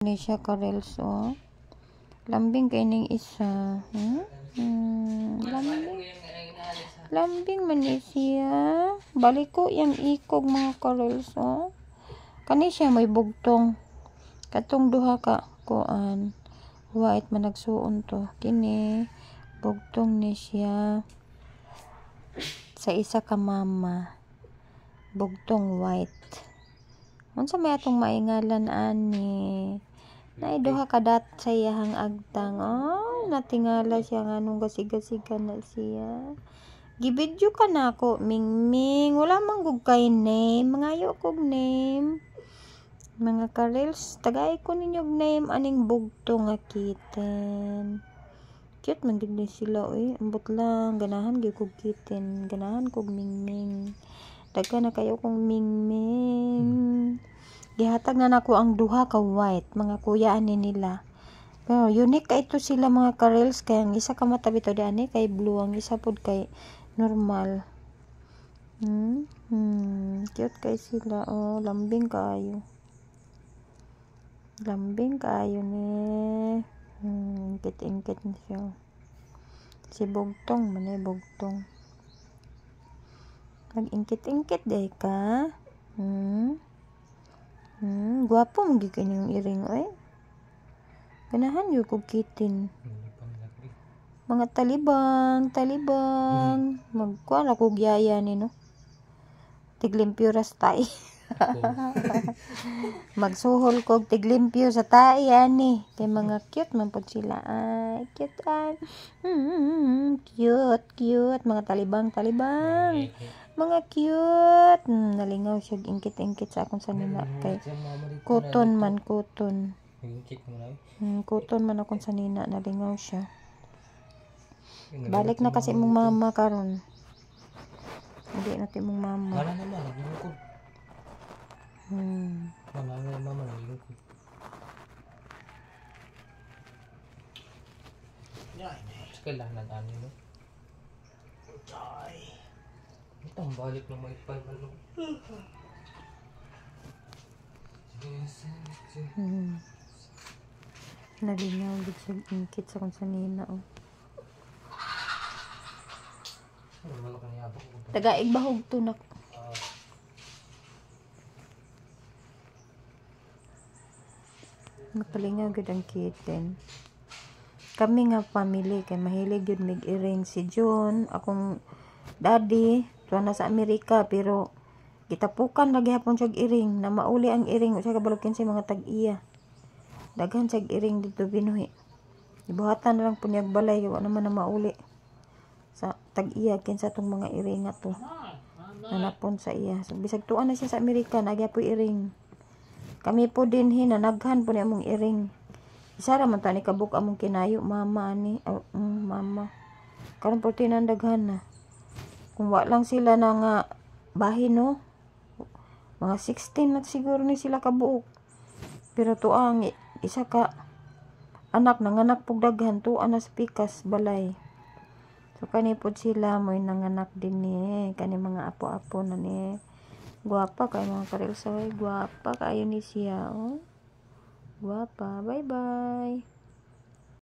Ni siya karels oh. Lambing kay ning isa. Lambing man ni siya. Balik ko yang ikog mga karels oh. Kani siya may bugtong. Katong duha ka kuan. White man nagsuon to. Kini bugtong ni siya. Sa isa ka mama. Bugtong white. Unsa may atong maingalan ani? Nay duha ka dat sa iyang agtang. Oh, natingala siya nganong gasig-gasigan na siya. Gibidyo ka na ako, Mingming. Wala man gug kay name. Mangayo kog name. Mga karels, tagay ko ninyo name aning bugtong nga kitten. Cute man gid ni sila oy. Ambot lang ganahan gyud kog kitten. Ganahan kog Mingming. Daghan na kayo kong Mingming. Gihatag na nako ang duha ka white, mga kuya ani nila. Pero unique ka ito sila mga karels, kaya ang isa ka mata bitaw diani kay blue, ang isa pod kay normal. Cute kay sila. Oh, lambing kaayo. Lambing kaayo ni. Ingkit-ingkit na siya. Si bugtong man bugtong. Nag-ingkit-ingkit day ka. Gwapo mo gid kanyang iring oy. Ganahan yo kog kitten. Mga talibang. Magkuan ako gyaya ni no. Tiglimpyo ra sa tae. Magsuhol kog tiglimpyo sa tae ani. Kay mga cute man pod sila. Ay, cute ay. Cute. Mga talibang. Mga cute. Nalingaw siya ingkit-ingkit sa akong sanina kay kuton man. Kuton man akong sanina, nalingaw siya. Balik na kasi mong mama karon. Hindi natin mong mama. Wala naman, naglungkod. Wala naman mama, naglungkod. Sa kailangan ano no? Itong balik ng may pagbalong. Nalingaw gid sa ingkit sa akong sanina oh. Tagaig bahog tunak. Nakalingaw gid ang kitten. Kami nga family kay mahilig yun mig-iring. Si John, akong daddy, tuwa na sa Amerika, pero gitapukan lagi hapon siya iring. Na mauli ang iring, siya kabalukin sa mga tag-iya. Daghan siya iring dito binuhi. Ibuhatan na lang po niyag balay, wala naman na mauli. Sa tag-iya, kinsa itong mga iring nga to. Nanapon sa iya. So, bisag tuwa na siya sa Amerika, nagya po iring. Kami po din hinanaghan po niya mong iring. Isa raman ta ni kabuk among kinayo mama ani mama. Karon po tinandaghan na. Kung wa lang sila na nga bahin no. Mga 16 na siguro ni sila kabuok. Pero tuang isa ka anak nanganak pug daghan tuwa na sa pikas balay. So kani pod sila moy nanganak din ni kani mga apo-apo na ni. Guwapa kay mga karelsoy, guwapa kayo ni siya oh. Guapa. Bye-bye.